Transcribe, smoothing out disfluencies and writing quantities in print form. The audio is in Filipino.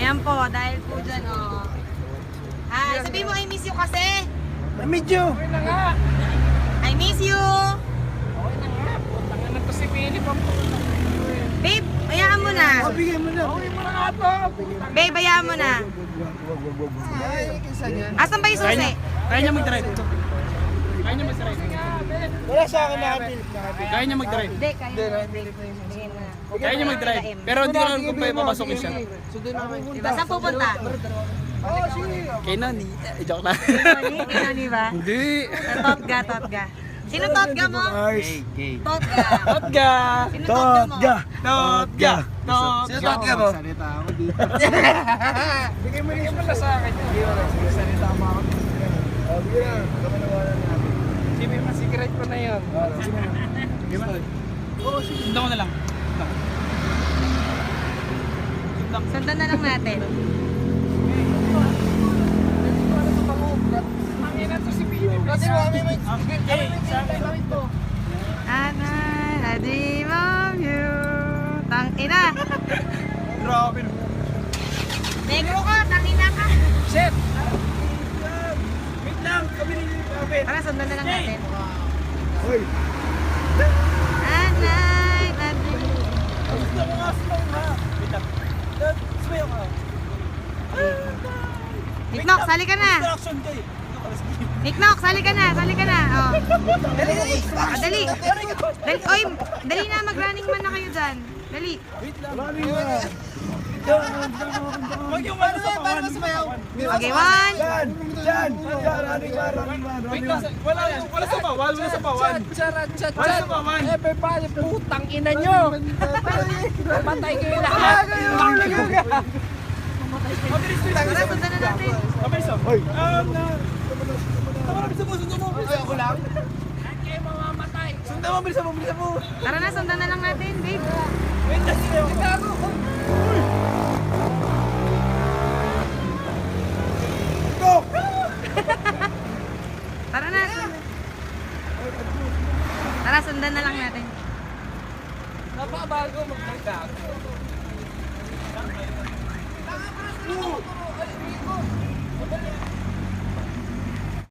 Ayan po, dahil po dyan, oh. Sabihin mo, I miss you kasi. I miss you. Okay na nga. I miss you. Okay na nga. Putang na to si Philip. Babe, bayaan mo na. Bigay mo na. Okay mo na nga to. Babe, bayaan mo na. Ay, kisa niya. Asan ba yung susi? Kaya niya mag-drive. Kaya niya mag-drive. Wala sa akin nakapilip. Kaya niya mag-drive. Hindi, kaya mo. Bigyan mo na. Kaya niya mag-drive. Pero hindi ko alam kung papasokin siya. Sundin namin. Diba, saan pupunta? Oo, sige. Kay Nani. Joke lang. Nani ba? Hindi. Totga, Totga. Sino Totga mo? Totga. Totga. Sino Totga mo? Totga. Sino Totga mo? Salita ako dito. Bigay mo na sa akin. Bigay mo na. Salita mo ako. Bigay na. Kami nawalan natin. Sige, secret ko na yun. Sige mo. Oo, sige. Sundan ko na lang. Sundan na lang natin. Mangina to si Philip. Kasi mami may... Anay, I dream of you. Tangina. Grabe. Negro ka, tangina ka. Shit! Wait lang, kami ni David. Tara, sundan na lang natin. Hoy. Anay, I dream. Gusto mo nga slow ha. Wait lang. Smile ka. Niknok, sali ka na. Instruction ko eh. Niknok, sali ka na, sali ka na. Oh. Dali. Dali, oy, dali na, mag-running man na kayo dyan. Dali. Wait lang. Mami mo. Huwag yung ano sa pawan. Okay, one. Yan. Yan. Running man. Wait lang. Wala sa bawal. Wala sa bawan. Wala sa bawan. Everybody, putang ina nyo! Patay kayo lahat! Tara, sundan na natin. Mabilis ako. Hoy. Tama na, bilisan mo. Sundan mo. Ay, ako lang. Kayo mamamatay! Sundan mo, bilisan mo. Bilisan mo. Tara na, sundan na lang natin, babe. Wait lang. Gago. Go! Tara na. Tara, sundan na lang natin. Napabago mag-vlog.